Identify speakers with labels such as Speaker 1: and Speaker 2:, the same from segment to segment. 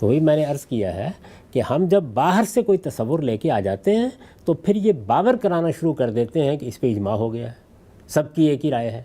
Speaker 1: تو وہی میں نے عرض کیا ہے کہ ہم جب باہر سے کوئی تصور لے کے آ جاتے ہیں تو پھر یہ باور کرانا شروع کر دیتے ہیں کہ اس پہ اجماع ہو گیا ہے، سب کی ایک ہی رائے ہے۔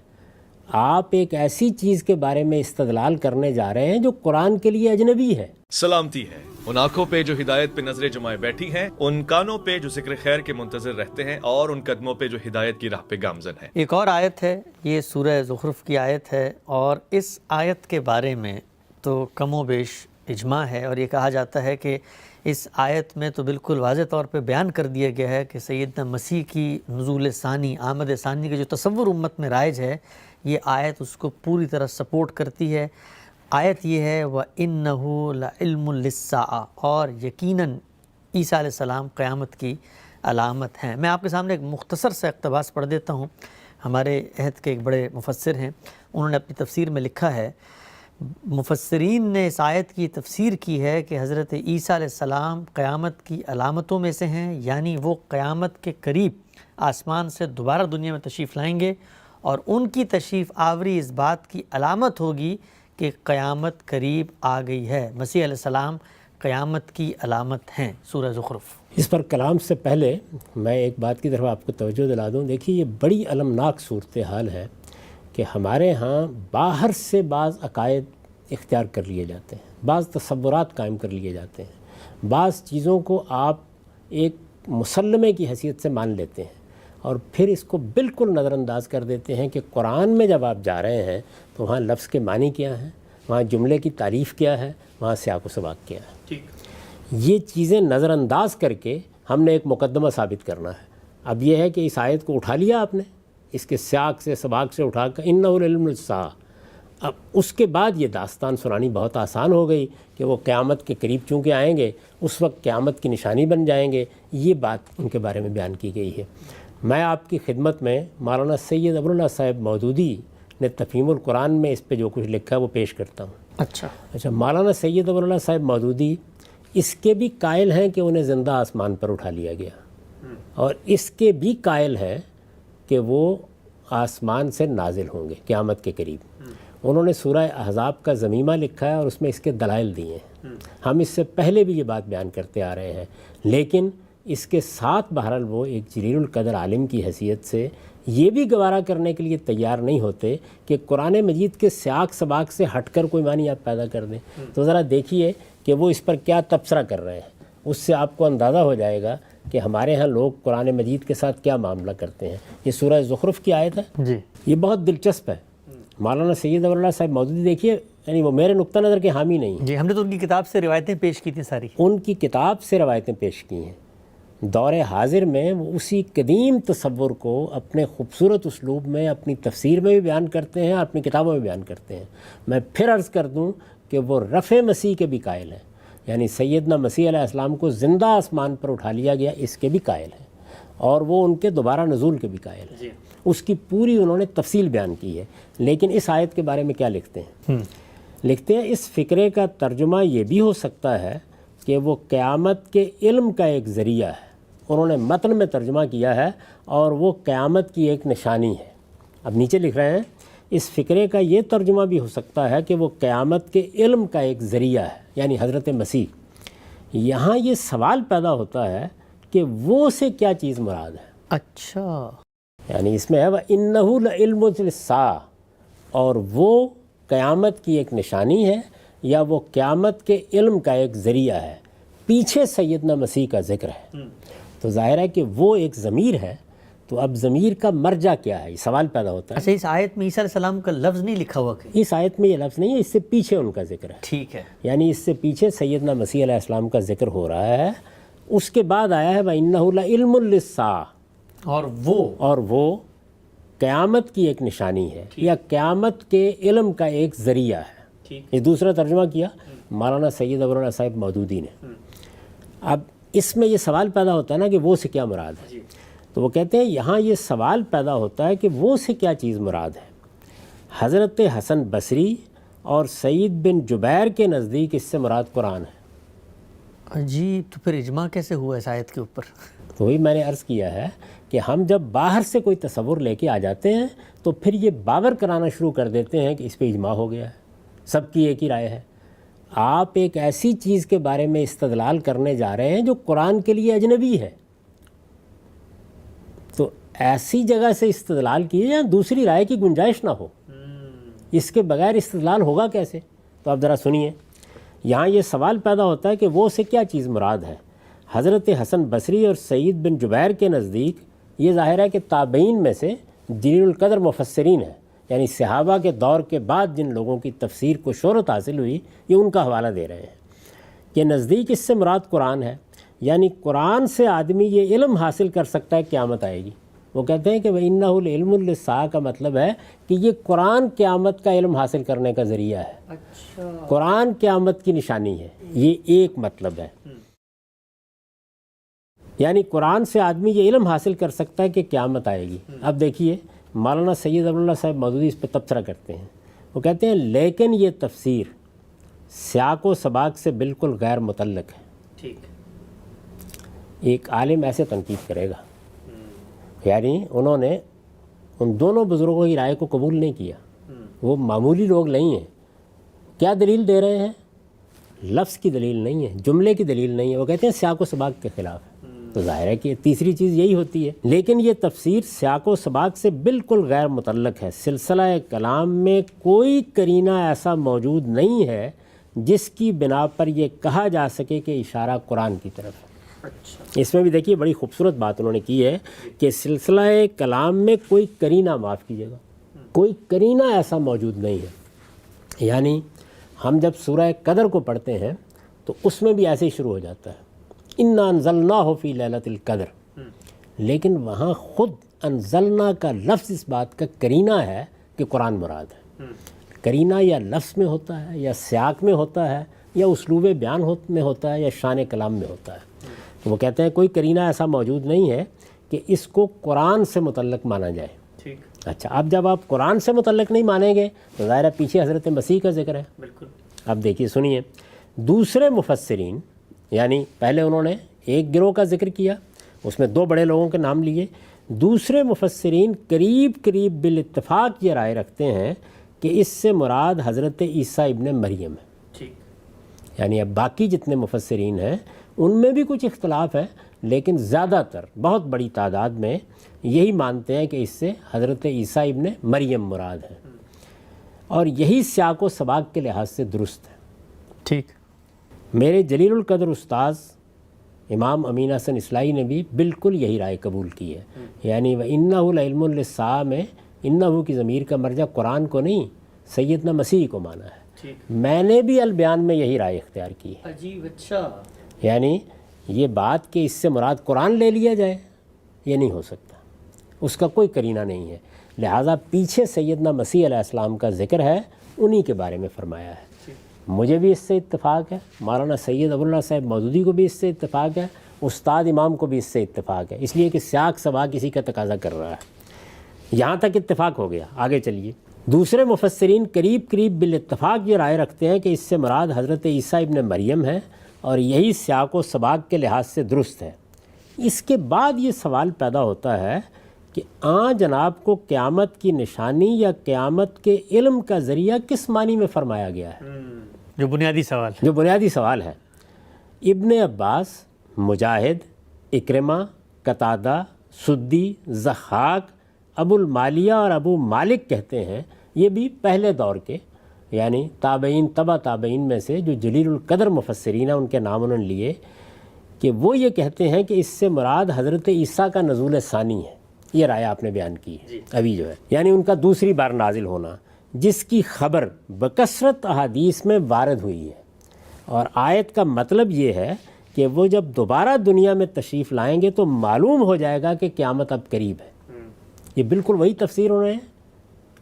Speaker 1: آپ ایک ایسی چیز کے بارے میں استدلال کرنے جا رہے ہیں جو قرآن کے لیے اجنبی ہے۔
Speaker 2: سلامتی ہے ان آنکھوں پہ جو ہدایت پہ نظریں جمائے بیٹھی ہیں، ان کانوں پہ جو ذکر خیر کے منتظر رہتے ہیں، اور ان قدموں پہ جو ہدایت کی راہ پہ گامزن ہیں۔
Speaker 3: ایک اور آیت ہے، یہ سورہ زخرف کی آیت ہے، اور اس آیت کے بارے میں تو کم و بیش اجماع ہے، اور یہ کہا جاتا ہے کہ اس آیت میں تو بالکل واضح طور پہ بیان کر دیا گیا ہے کہ سیدنا مسیح کی نزول ثانی، آمد ثانی کا جو تصور امت میں رائج ہے، یہ آیت اس کو پوری طرح سپورٹ کرتی ہے۔ آیت یہ ہے وَإِنَّهُ لَعِلْمٌ لِلسَّاعَةِ، اور یقیناً عیسیٰ علیہ السلام قیامت کی علامت ہیں۔ میں آپ کے سامنے ایک مختصر سا اقتباس پڑھ دیتا ہوں۔ ہمارے عہد کے ایک بڑے مفسر ہیں، انہوں نے اپنی تفسیر میں لکھا ہے، مفسرین نے اس آیت کی تفسیر کی ہے کہ حضرت عیسیٰ علیہ السلام قیامت کی علامتوں میں سے ہیں، یعنی وہ قیامت کے قریب آسمان سے دوبارہ دنیا میں تشریف لائیں گے، اور ان کی تشریف آوری اس بات کی علامت ہوگی کہ قیامت قریب آ گئی ہے۔ مسیح علیہ السلام قیامت کی علامت ہیں۔ سورہ زخرف۔
Speaker 1: اس پر کلام سے پہلے میں ایک بات کی طرف آپ کو توجہ دلا دوں۔ دیکھیے یہ بڑی المناک صورتحال ہے کہ ہمارے ہاں باہر سے بعض عقائد اختیار کر لیے جاتے ہیں، بعض تصورات قائم کر لیے جاتے ہیں، بعض چیزوں کو آپ ایک مسلمے کی حیثیت سے مان لیتے ہیں، اور پھر اس کو بالکل نظر انداز کر دیتے ہیں کہ قرآن میں جب آپ جا رہے ہیں تو وہاں لفظ کے معنی کیا ہیں، وہاں جملے کی تعریف کیا ہے، وہاں سیاق و سباق کیا ہے۔ یہ چیزیں نظر انداز کر کے ہم نے ایک مقدمہ ثابت کرنا ہے۔ اب یہ ہے کہ اس آیت کو اٹھا لیا آپ نے، اس کے سیاق سے سباق سے اٹھا کر انہ لعلم للساعہ، اب اس کے بعد یہ داستان سنانی بہت آسان ہو گئی کہ وہ قیامت کے قریب چونکہ آئیں گے اس وقت قیامت کی نشانی بن جائیں گے، یہ بات ان کے بارے میں بیان کی گئی ہے۔ میں آپ کی خدمت میں مولانا سید ابواللہ صاحب مودودی نے تفہیم القرآن میں اس پہ جو کچھ لکھا ہے وہ پیش کرتا ہوں۔ اچھا، مولانا سید ابواللہ صاحب مودودی اس کے بھی قائل ہیں کہ انہیں زندہ آسمان پر اٹھا لیا گیا، اور اس کے بھی قائل ہیں کہ وہ آسمان سے نازل ہوں گے قیامت کے قریب۔ انہوں نے سورہ احزاب کا ضمیمہ لکھا ہے اور اس میں اس کے دلائل دیے ہیں۔ ہم اس سے پہلے بھی یہ بات بیان کرتے آ رہے ہیں، لیکن اس کے ساتھ بہرحال وہ ایک جلیل القدر عالم کی حیثیت سے یہ بھی گوارا کرنے کے لیے تیار نہیں ہوتے کہ قرآن مجید کے سیاق سباق سے ہٹ کر کوئی معنی آپ پیدا کر دیں۔ تو ذرا دیکھیے کہ وہ اس پر کیا تبصرہ کر رہے ہیں، اس سے آپ کو اندازہ ہو جائے گا کہ ہمارے ہاں لوگ قرآن مجید کے ساتھ کیا معاملہ کرتے ہیں۔ یہ سورہ زخرف کی آیت ہے
Speaker 3: جی،
Speaker 1: یہ بہت دلچسپ ہے۔ مولانا سید ابواللہ صاحب مودودی دیکھیے، یعنی وہ میرے نقطہ نظر کے حامی نہیں ہیں،
Speaker 3: جی، ہم نے تو ان کی کتاب سے روایتیں پیش کی تھیں ساری،
Speaker 1: ان کی کتاب سے روایتیں پیش کی ہیں۔ دور حاضر میں وہ اسی قدیم تصور کو اپنے خوبصورت اسلوب میں اپنی تفسیر میں بھی بیان کرتے ہیں، اپنی کتابوں میں بیان کرتے ہیں۔ میں پھر عرض کر دوں کہ وہ رفع مسیح کے بھی قائل ہیں، یعنی سیدنا مسیح علیہ السلام کو زندہ آسمان پر اٹھا لیا گیا اس کے بھی قائل ہیں، اور وہ ان کے دوبارہ نزول کے بھی قائل ہیں۔ اس کی پوری انہوں نے تفصیل بیان کی ہے۔ لیکن اس آیت کے بارے میں کیا لکھتے ہیں؟ لکھتے ہیں اس فکرے کا ترجمہ یہ بھی ہو سکتا ہے کہ وہ قیامت کے علم کا ایک ذریعہ ہے۔ انہوں نے متن میں ترجمہ کیا ہے، اور وہ قیامت کی ایک نشانی ہے۔ اب نیچے لکھ رہے ہیں اس فکرے کا یہ ترجمہ بھی ہو سکتا ہے کہ وہ قیامت کے علم کا ایک ذریعہ ہے، یعنی حضرت مسیح۔ یہاں یہ سوال پیدا ہوتا ہے کہ وہ سے کیا چیز مراد ہے؟
Speaker 3: اچھا،
Speaker 1: یعنی اس میں ہے وَإِنَّهُ لَعِلْمٌ لِلسَّاعَةِ، اور وہ قیامت کی ایک نشانی ہے یا وہ قیامت کے علم کا ایک ذریعہ ہے۔ پیچھے سیدنا مسیح کا ذکر ہے، تو ظاہر ہے کہ وہ ایک ضمیر ہے، تو اب ضمیر کا مرجع کیا ہے، یہ سوال پیدا ہوتا ہے۔
Speaker 3: اچھا، اس آیت میں عیسیٰ علیہ السلام کا لفظ نہیں لکھا ہوا کہ؟
Speaker 1: اس آیت میں یہ لفظ نہیں ہے، اس سے پیچھے ان کا ذکر ہے۔
Speaker 3: ٹھیک ہے،
Speaker 1: یعنی اس سے پیچھے سیدنا مسیح علیہ السلام کا ذکر ہو رہا ہے، اس کے بعد آیا ہے وَإِنَّهُ لَعِلْمٌ لِلسَّاعَةِ، اور وہ قیامت کی ایک نشانی ہے یا قیامت کے علم کا ایک ذریعہ ہے۔ یہ دوسرا ترجمہ کیا مولانا سید ابواللہ صاحب مودودی نے۔ اب اس میں یہ سوال پیدا ہوتا ہے نا کہ وہ سے کیا مراد ہے، تو وہ کہتے ہیں یہاں یہ سوال پیدا ہوتا ہے کہ وہ سے کیا چیز مراد ہے۔ حضرت حسن بصری اور سعید بن جبیر کے نزدیک اس سے مراد قرآن ہے۔
Speaker 3: عجیب، تو پھر اجماع کیسے ہوا اس آیت کے اوپر؟
Speaker 1: تو وہی میں نے عرض کیا ہے کہ ہم جب باہر سے کوئی تصور لے کے آ جاتے ہیں تو پھر یہ باور کرانا شروع کر دیتے ہیں کہ اس پہ اجماع ہو گیا ہے، سب کی ایک ہی رائے ہے۔ آپ ایک ایسی چیز کے بارے میں استدلال کرنے جا رہے ہیں جو قرآن کے لیے اجنبی ہے، تو ایسی جگہ سے استدلال کیجیے جہاں دوسری رائے کی گنجائش نہ ہو، اس کے بغیر استدلال ہوگا کیسے؟ تو آپ ذرا سنیے، یہاں یہ سوال پیدا ہوتا ہے کہ وہ سے کیا چیز مراد ہے۔ حضرت حسن بصری اور سعید بن جبیر کے نزدیک یہ ظاہر ہے کہ تابعین میں سے جلیل القدر مفسرین ہیں، یعنی صحابہ کے دور کے بعد جن لوگوں کی تفسیر کو شہرت حاصل ہوئی، یہ ان کا حوالہ دے رہے ہیں کہ نزدیک اس سے مراد قرآن ہے، یعنی قرآن سے آدمی یہ علم حاصل کر سکتا ہے قیامت آئے گی۔ وہ کہتے ہیں کہ وَإِنَّهُ الْعِلْمُ لِلسَّاعَةِ کا مطلب ہے کہ یہ قرآن قیامت کا علم حاصل کرنے کا ذریعہ ہے، قرآن قیامت کی نشانی ہے، یہ ایک مطلب ہے۔ یعنی قرآن سے آدمی یہ علم حاصل کر سکتا ہے کہ قیامت آئے گی۔ اب دیکھیے مولانا سید ابواللہ صاحب مودودی اس پہ تبصرہ کرتے ہیں، وہ کہتے ہیں لیکن یہ تفسیر سیاق و سباق سے بالکل غیر متعلق ہے۔
Speaker 3: ٹھیک،
Speaker 1: ایک عالم ایسے تنقید کرے گا، یعنی انہوں نے ان دونوں بزرگوں کی رائے کو قبول نہیں کیا، وہ معمولی لوگ نہیں ہیں۔ کیا دلیل دے رہے ہیں؟ لفظ کی دلیل نہیں ہے، جملے کی دلیل نہیں ہے، وہ کہتے ہیں سیاق و سباق کے خلاف ہے۔ تو ظاہر ہے کہ تیسری چیز یہی ہوتی ہے، لیکن یہ تفسیر سیاق و سباق سے بالکل غیر متعلق ہے۔ سلسلہ کلام میں کوئی قرینہ ایسا موجود نہیں ہے جس کی بنا پر یہ کہا جا سکے کہ اشارہ قرآن کی طرف ہے۔ اس میں بھی دیکھیے بڑی خوبصورت بات انہوں نے کی ہے کہ سلسلہ کلام میں کوئی قرینہ، معاف کیجیے گا، کوئی قرینہ ایسا موجود نہیں ہے۔ یعنی ہم جب سورہ قدر کو پڑھتے ہیں تو اس میں بھی ایسے ہی شروع ہو جاتا ہے اِنَّا أَنزَلْنَاهُ فِي لَيْلَةِ الْقَدْرِ، لیکن وہاں خود انزلنا کا لفظ اس بات کا قرینہ ہے کہ قرآن مراد ہے۔ قرینہ یا لفظ میں ہوتا ہے، یا سیاق میں ہوتا ہے، یا اسلوب بیان میں ہوتا ہے، یا شان کلام میں ہوتا ہے۔ تو وہ کہتے ہیں کوئی قرینہ ایسا موجود نہیں ہے کہ اس کو قرآن سے متعلق مانا جائے۔ اچھا، اب جب آپ قرآن سے متعلق نہیں مانیں گے تو ظاہر ہے پیچھے حضرت مسیح کا ذکر ہے۔
Speaker 3: بالکل۔
Speaker 1: اب دیکھیے سنیے، دوسرے مفسرین، یعنی پہلے انہوں نے ایک گروہ کا ذکر کیا، اس میں دو بڑے لوگوں کے نام لیے، دوسرے مفسرین قریب قریب بالاتفاق یہ رائے رکھتے ہیں کہ اس سے مراد حضرت عیسیٰ ابن مریم ہے۔ یعنی اب باقی جتنے مفسرین ہیں ان میں بھی کچھ اختلاف ہے، لیکن زیادہ تر بہت بڑی تعداد میں یہی مانتے ہیں کہ اس سے حضرت عیسیٰ ابن مریم مراد ہے، اور یہی سیاق و سباق کے لحاظ سے درست ہے۔
Speaker 3: ٹھیک،
Speaker 1: میرے جلیل القدر استاذ امام امین حسن اصلاحی نے بھی بالکل یہی رائے قبول کی ہے، یعنی وَإِنَّهُ لَعِلْمٌ لِلسَّاعَةِ میں انہو کی ضمیر کا مرجع قرآن کو نہیں سیدنا مسیح کو مانا ہے۔ میں نے بھی البیان میں یہی رائے اختیار کی ہے۔
Speaker 3: عجیب، اچھا،
Speaker 1: یعنی یہ بات کہ اس سے مراد قرآن لے لیا جائے، یہ نہیں ہو سکتا، اس کا کوئی قرینہ نہیں ہے، لہٰذا پیچھے سیدنا مسیح علیہ السلام کا ذکر ہے، انہی کے بارے میں فرمایا ہے۔ مجھے بھی اس سے اتفاق ہے، مولانا سید ابواللہ صاحب مودودی کو بھی اس سے اتفاق ہے، استاد امام کو بھی اس سے اتفاق ہے، اس لیے کہ سیاق سباق اسی کا تقاضا کر رہا ہے۔ یہاں تک اتفاق ہو گیا، آگے چلیے۔ دوسرے مفسرین قریب قریب بالاتفاق یہ رائے رکھتے ہیں کہ اس سے مراد حضرت عیسیٰ ابن مریم ہے، اور یہی سیاق و سباق کے لحاظ سے درست ہے۔ اس کے بعد یہ سوال پیدا ہوتا ہے کہ جناب کو قیامت کی نشانی یا قیامت کے علم کا ذریعہ کس معنی میں فرمایا گیا ہے؟
Speaker 3: جو بنیادی سوال ہے،
Speaker 1: جو بنیادی سوال ہے۔ ابن عباس، مجاہد، اکرمہ، قتادہ، سدی، ضحاک، ابو المالیہ اور ابو مالک کہتے ہیں، یہ بھی پہلے دور کے یعنی تابعین تبع تابعین میں سے جو جلیل القدر مفسرین ہیں، ان کے نام انہوں نے لیے، کہ وہ یہ کہتے ہیں کہ اس سے مراد حضرت عیسیٰ کا نزول ثانی ہے۔ یہ رائے آپ نے بیان کی ہے ابھی جو ہے، یعنی ان کا دوسری بار نازل ہونا، جس کی خبر بکثرت احادیث میں وارد ہوئی ہے، اور آیت کا مطلب یہ ہے کہ وہ جب دوبارہ دنیا میں تشریف لائیں گے تو معلوم ہو جائے گا کہ قیامت اب قریب ہے۔ یہ بالکل وہی تفسیر انہوں نے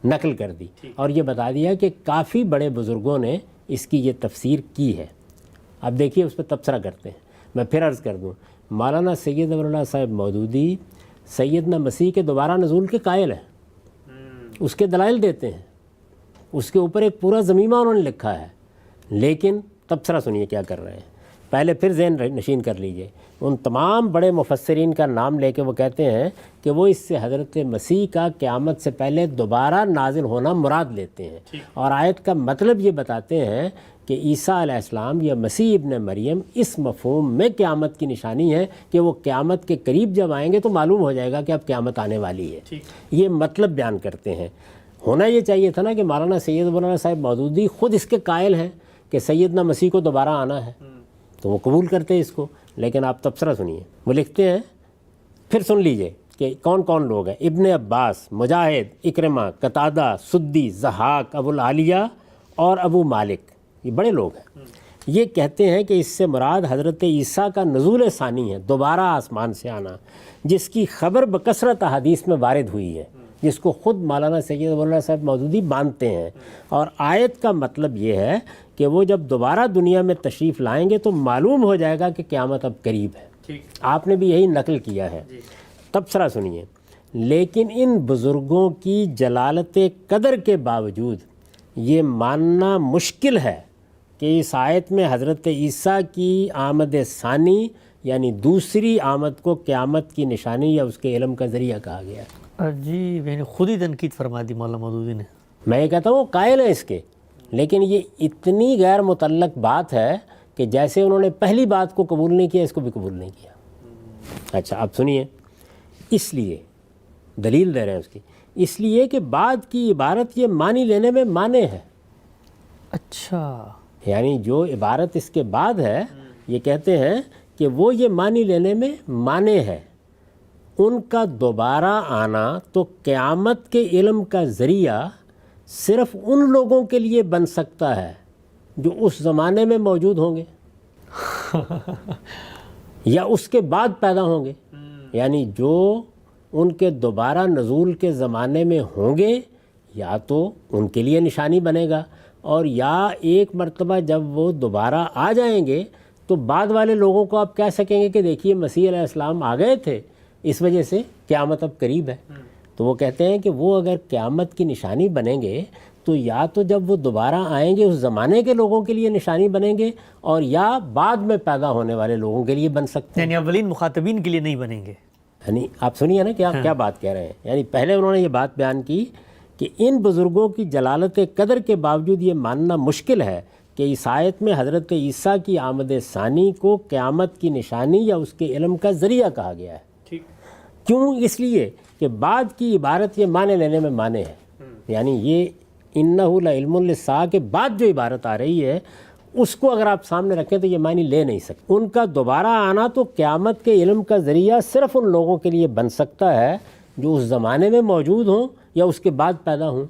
Speaker 1: نقل کر دی، اور یہ بتا دیا کہ کافی بڑے بزرگوں نے اس کی یہ تفسیر کی ہے۔ اب دیکھیے اس پہ تبصرہ کرتے ہیں۔ میں پھر عرض کر دوں، مولانا سید ابواللہ صاحب مودودی سیدنا مسیح کے دوبارہ نزول کے قائل ہیں، اس کے دلائل دیتے ہیں، اس کے اوپر ایک پورا ضمیمہ انہوں نے لکھا ہے، لیکن تبصرہ سنیے کیا کر رہے ہیں۔ پہلے پھر ذہن نشین کر لیجئے، ان تمام بڑے مفسرین کا نام لے کے وہ کہتے ہیں کہ وہ اس سے حضرت مسیح کا قیامت سے پہلے دوبارہ نازل ہونا مراد لیتے ہیں، اور آیت کا مطلب یہ بتاتے ہیں کہ عیسیٰ علیہ السلام یا مسیح ابن مریم اس مفہوم میں قیامت کی نشانی ہے کہ وہ قیامت کے قریب جب آئیں گے تو معلوم ہو جائے گا کہ اب قیامت آنے والی ہے. یہ مطلب بیان کرتے ہیں. ہونا یہ چاہیے تھا نا کہ مولانا سید مولانا صاحب مودودی خود اس کے قائل ہیں کہ سیدنا مسیح کو دوبارہ آنا ہے، تو وہ قبول کرتے ہیں اس کو. لیکن آپ تبصرہ سنیے، وہ لکھتے ہیں، پھر سن لیجئے کہ کون کون لوگ ہیں. ابن عباس، مجاہد، اکرمہ، قتادہ، سدی، ضحاک، ابو العالیہ اور ابو مالک، یہ بڑے لوگ ہیں. یہ کہتے ہیں کہ اس سے مراد حضرت عیسیٰ کا نزول ثانی ہے، دوبارہ آسمان سے آنا، جس کی خبر بکثرت احادیث میں وارد ہوئی ہے، جس کو خود مولانا سید مولانا صاحب مودودی مانتے ہیں. اور آیت کا مطلب یہ ہے کہ وہ جب دوبارہ دنیا میں تشریف لائیں گے تو معلوم ہو جائے گا کہ قیامت اب قریب ہے. آپ نے بھی یہی نقل کیا ہے. تبصرہ سنیے، لیکن ان بزرگوں کی جلالت قدر کے باوجود یہ ماننا مشکل ہے کہ اس آیت میں حضرت عیسیٰ کی آمد ثانی یعنی دوسری آمد کو قیامت کی نشانی یا اس کے علم کا ذریعہ کہا گیا ہے.
Speaker 3: جی میں نے خود ہی تنقید فرما دی مولانا مودودی نے.
Speaker 1: میں یہ کہتا ہوں وہ قائل ہیں اس کے، لیکن یہ اتنی غیر متعلق بات ہے کہ جیسے انہوں نے پہلی بات کو قبول نہیں کیا، اس کو بھی قبول نہیں کیا. اچھا اب سنیے، اس لیے دلیل دے رہے ہیں اس کی، اس لیے کہ بعد کی عبارت یہ معنی لینے میں مانے ہے.
Speaker 3: اچھا،
Speaker 1: یعنی جو عبارت اس کے بعد ہے یہ کہتے ہیں کہ وہ یہ معنی لینے میں مانے ہے. ان کا دوبارہ آنا تو قیامت کے علم کا ذریعہ صرف ان لوگوں کے لیے بن سکتا ہے جو اس زمانے میں موجود ہوں گے یا اس کے بعد پیدا ہوں گے. یعنی جو ان کے دوبارہ نزول کے زمانے میں ہوں گے یا تو ان کے لیے نشانی بنے گا، اور یا ایک مرتبہ جب وہ دوبارہ آ جائیں گے تو بعد والے لوگوں کو آپ کہہ سکیں گے کہ دیکھیے مسیح علیہ السلام آ گئے تھے، اس وجہ سے قیامت اب قریب ہے. تو وہ کہتے ہیں کہ وہ اگر قیامت کی نشانی بنیں گے تو یا تو جب وہ دوبارہ آئیں گے اس زمانے کے لوگوں کے لیے نشانی بنیں گے، اور یا بعد میں پیدا ہونے والے لوگوں کے لیے بن سکتے ہیں.
Speaker 3: یعنی اولین مخاطبین کے لیے نہیں بنیں گے.
Speaker 1: یعنی آپ سنیے نا کہ آپ کیا بات کہہ رہے ہیں. یعنی پہلے انہوں نے یہ بات بیان کی کہ ان بزرگوں کی جلالت قدر کے باوجود یہ ماننا مشکل ہے کہ اس آیت میں حضرت عیسیٰ کی آمد ثانی کو قیامت کی نشانی یا اس کے علم کا ذریعہ کہا گیا ہے. کیوں؟ اس لیے کہ بعد کی عبارت یہ معنی لینے میں مانے ہے. یعنی یہ انہ لعلم للساعہ کے بعد جو عبارت آ رہی ہے اس کو اگر آپ سامنے رکھیں تو یہ معنی لے نہیں سکتے. ان کا دوبارہ آنا تو قیامت کے علم کا ذریعہ صرف ان لوگوں کے لیے بن سکتا ہے جو اس زمانے میں موجود ہوں یا اس کے بعد پیدا ہوں.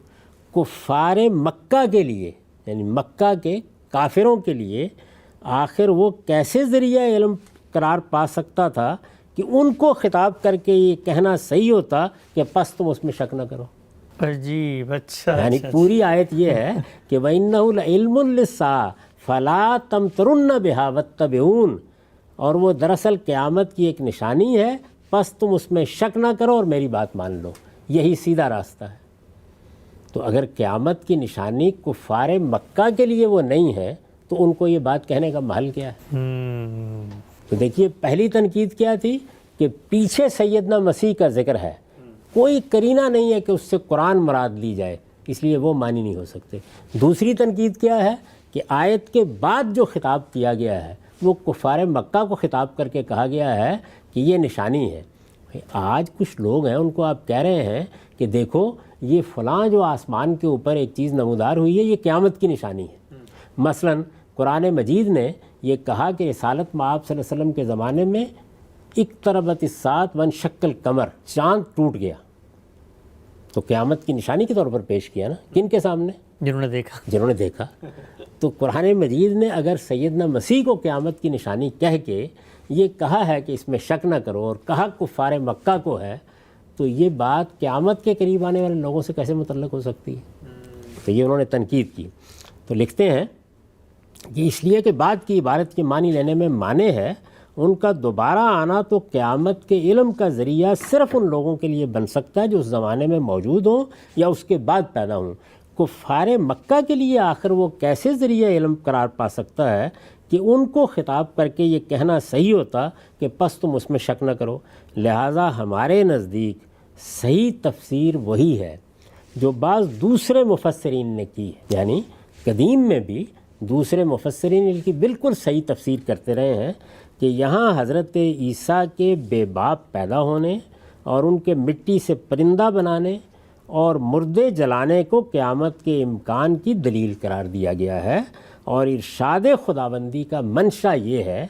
Speaker 1: کفار مکہ کے لیے یعنی مکہ کے کافروں کے لیے آخر وہ کیسے ذریعہ علم قرار پا سکتا تھا کہ ان کو خطاب کر کے یہ کہنا صحیح ہوتا کہ پس تم اس میں شک نہ کرو.
Speaker 3: عجیب. اچھا،
Speaker 1: یعنی پوری آیت یہ ہے کہ وَإِنَّهُ لَعِلْمٌ لِلسَّاعَةِ فَلَا تَمْتَرُنَّ بِهَا وَاتَّبِعُونِ، اور وہ دراصل قیامت کی ایک نشانی ہے، پس تم اس میں شک نہ کرو اور میری بات مان لو، یہی سیدھا راستہ ہے. تو اگر قیامت کی نشانی کفار مکہ کے لیے وہ نہیں ہے تو ان کو یہ بات کہنے کا محل کیا ہے؟ تو دیکھیے پہلی تنقید کیا تھی کہ پیچھے سیدنا مسیح کا ذکر ہے، کوئی کرینہ نہیں ہے کہ اس سے قرآن مراد لی جائے، اس لیے وہ معنی نہیں ہو سکتے. دوسری تنقید کیا ہے کہ آیت کے بعد جو خطاب کیا گیا ہے وہ کفار مکہ کو خطاب کر کے کہا گیا ہے کہ یہ نشانی ہے. آج کچھ لوگ ہیں ان کو آپ کہہ رہے ہیں کہ دیکھو یہ فلاں جو آسمان کے اوپر ایک چیز نمودار ہوئی ہے یہ قیامت کی نشانی ہے. مثلا قرآن مجید نے یہ کہا کہ رسالت مآب صلی اللہ علیہ وسلم کے زمانے میں اقتربت الساعۃ وانشق القمر، چاند ٹوٹ گیا، تو قیامت کی نشانی کے طور پر پیش کیا نا. کن کے سامنے؟ جنہوں نے دیکھا. تو قرآن مجید نے اگر سیدنا مسیح کو قیامت کی نشانی کہہ کے یہ کہا ہے کہ اس میں شک نہ کرو اور کہا کفار مکہ کو ہے، تو یہ بات قیامت کے قریب آنے والے لوگوں سے کیسے متعلق ہو سکتی ہے؟ تو یہ انہوں نے تنقید کی. تو لکھتے ہیں کہ اس لیے کہ بعد کی عبارت کے معنی لینے میں مانے ہے، ان کا دوبارہ آنا تو قیامت کے علم کا ذریعہ صرف ان لوگوں کے لیے بن سکتا ہے جو اس زمانے میں موجود ہوں یا اس کے بعد پیدا ہوں. کفار مکہ کے لیے آخر وہ کیسے ذریعہ علم قرار پا سکتا ہے کہ ان کو خطاب کر کے یہ کہنا صحیح ہوتا کہ پس تم اس میں شک نہ کرو. لہٰذا ہمارے نزدیک صحیح تفسیر وہی ہے جو بعض دوسرے مفسرین نے کی ہے. یعنی قدیم میں بھی دوسرے مفسرین ان کی بالکل صحیح تفسیر کرتے رہے ہیں کہ یہاں حضرت عیسیٰ کے بے باپ پیدا ہونے اور ان کے مٹی سے پرندہ بنانے اور مردے جلانے کو قیامت کے امکان کی دلیل قرار دیا گیا ہے، اور ارشاد خداوندی کا منشا یہ ہے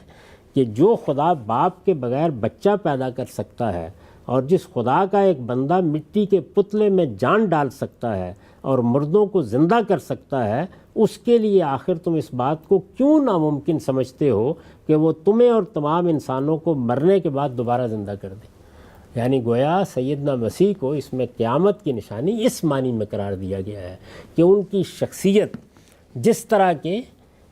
Speaker 1: کہ جو خدا باپ کے بغیر بچہ پیدا کر سکتا ہے اور جس خدا کا ایک بندہ مٹی کے پتلے میں جان ڈال سکتا ہے اور مردوں کو زندہ کر سکتا ہے، اس کے لیے آخر تم اس بات کو کیوں ناممکن سمجھتے ہو کہ وہ تمہیں اور تمام انسانوں کو مرنے کے بعد دوبارہ زندہ کر دے؟ یعنی گویا سیدنا مسیح کو اس میں قیامت کی نشانی اس معنی میں قرار دیا گیا ہے کہ ان کی شخصیت جس طرح کے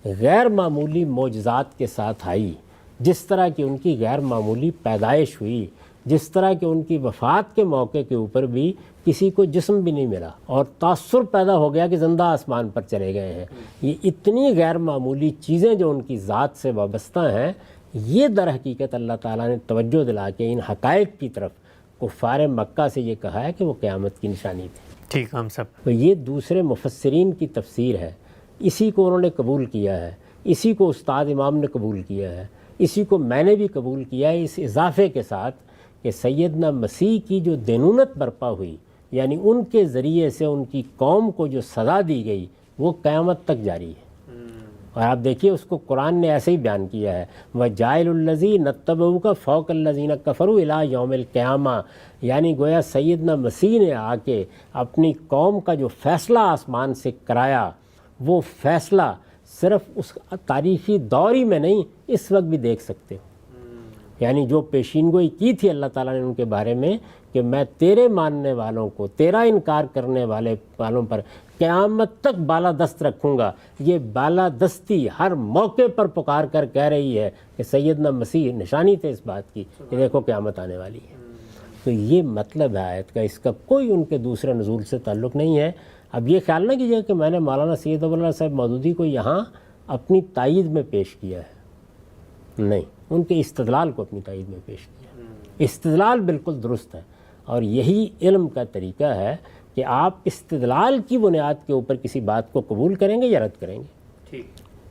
Speaker 1: غیر معمولی معجزات کے ساتھ آئی، جس طرح کی ان کی غیر معمولی پیدائش ہوئی، جس طرح کہ ان کی وفات کے موقع کے اوپر بھی کسی کو جسم بھی نہیں ملا اور تاثر پیدا ہو گیا کہ زندہ آسمان پر چلے گئے ہیں، یہ اتنی غیر معمولی چیزیں جو ان کی ذات سے وابستہ ہیں، یہ در حقیقت اللہ تعالیٰ نے توجہ دلا کے ان حقائق کی طرف کفار مکہ سے یہ کہا ہے کہ وہ قیامت کی نشانی تھی۔
Speaker 3: ٹھیک ہم سب
Speaker 1: تو یہ دوسرے مفسرین کی تفسیر ہے، اسی کو انہوں نے قبول کیا ہے، اسی کو استاد امام نے قبول کیا ہے، اسی کو میں نے بھی قبول کیا ہے، اس اضافے کے ساتھ کہ سیدنا مسیح کی جو دینونت برپا ہوئی، یعنی ان کے ذریعے سے ان کی قوم کو جو سزا دی گئی، وہ قیامت تک جاری ہے۔ اور آپ دیکھیے اس کو قرآن نے ایسے ہی بیان کیا ہے، وَجَائِلُ الَّذِينَ اتَّبَعُوكَ فَوْقَ الَّذِينَ كَفَرُوا إِلَىٰ يَوْمِ الْقِيَامَةِ، یعنی گویا سیدنا مسیح نے آ کے اپنی قوم کا جو فیصلہ آسمان سے کرایا، وہ فیصلہ صرف اس تاریخی دور ہی میں نہیں، اس وقت بھی دیکھ سکتے ہو۔ یعنی جو پیشین گوئی کی تھی اللہ تعالیٰ نے ان کے بارے میں کہ میں تیرے ماننے والوں کو، تیرا انکار کرنے والوں پر قیامت تک بالادست رکھوں گا، یہ بالادستی ہر موقع پر پکار کر کہہ رہی ہے کہ سیدنا مسیح نشانی تھے اس بات کی کہ دیکھو قیامت آنے والی ہے۔ تو یہ مطلب ہے آیت کا، اس کا کوئی ان کے دوسرے نزول سے تعلق نہیں ہے۔ اب یہ خیال نہ کیجیے کہ میں نے مولانا سید ابواللہ صاحب مودودی کو یہاں اپنی تائید میں پیش کیا ہے، نہیں، ان کے استدلال کو اپنی تائید میں پیش کیا۔ استدلال بالکل درست ہے، اور یہی علم کا طریقہ ہے کہ آپ استدلال کی بنیاد کے اوپر کسی بات کو قبول کریں گے یا رد کریں گے۔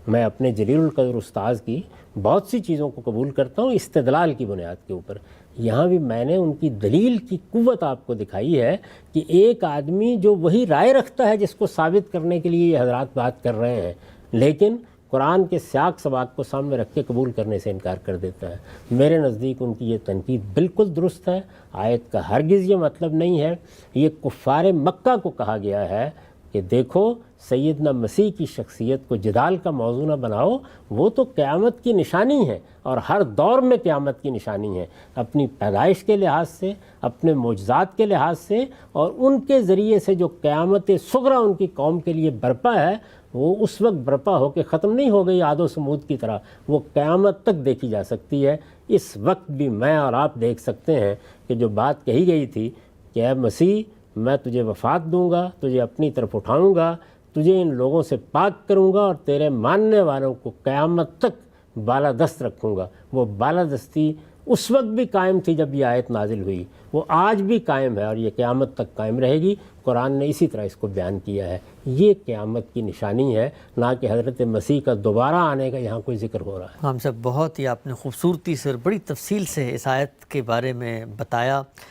Speaker 1: میں اپنے جلیل القدر استاذ کی بہت سی چیزوں کو قبول کرتا ہوں استدلال کی بنیاد کے اوپر، یہاں بھی میں نے ان کی دلیل کی قوت آپ کو دکھائی ہے کہ ایک آدمی جو وہی رائے رکھتا ہے جس کو ثابت کرنے کے لیے یہ حضرات بات کر رہے ہیں، لیکن قرآن کے سیاق سباق کو سامنے رکھ کے قبول کرنے سے انکار کر دیتا ہے۔ میرے نزدیک ان کی یہ تنقید بالکل درست ہے، آیت کا ہرگز یہ مطلب نہیں ہے۔ یہ کفار مکہ کو کہا گیا ہے کہ دیکھو سیدنا مسیح کی شخصیت کو جدال کا موضوع نہ بناؤ، وہ تو قیامت کی نشانی ہے اور ہر دور میں قیامت کی نشانی ہے، اپنی پیدائش کے لحاظ سے، اپنے معجزات کے لحاظ سے، اور ان کے ذریعے سے جو قیامت صغریٰ ان کی قوم کے لیے برپا ہے، وہ اس وقت برپا ہو کے ختم نہیں ہو گئی عاد و سمود کی طرح، وہ قیامت تک دیکھی جا سکتی ہے۔ اس وقت بھی میں اور آپ دیکھ سکتے ہیں کہ جو بات کہی گئی تھی کہ اے مسیح میں تجھے وفات دوں گا، تجھے اپنی طرف اٹھاؤں گا، تجھے ان لوگوں سے پاک کروں گا اور تیرے ماننے والوں کو قیامت تک بالادست رکھوں گا، وہ بالادستی اس وقت بھی قائم تھی جب یہ آیت نازل ہوئی، وہ آج بھی قائم ہے اور یہ قیامت تک قائم رہے گی۔ قرآن نے اسی طرح اس کو بیان کیا ہے، یہ قیامت کی نشانی ہے، نہ کہ حضرت مسیح کا دوبارہ آنے کا یہاں کوئی ذکر ہو رہا ہے۔
Speaker 3: ہم سب بہت ہی آپ نے خوبصورتی سے اور بڑی تفصیل سے اس آیت کے بارے میں بتایا۔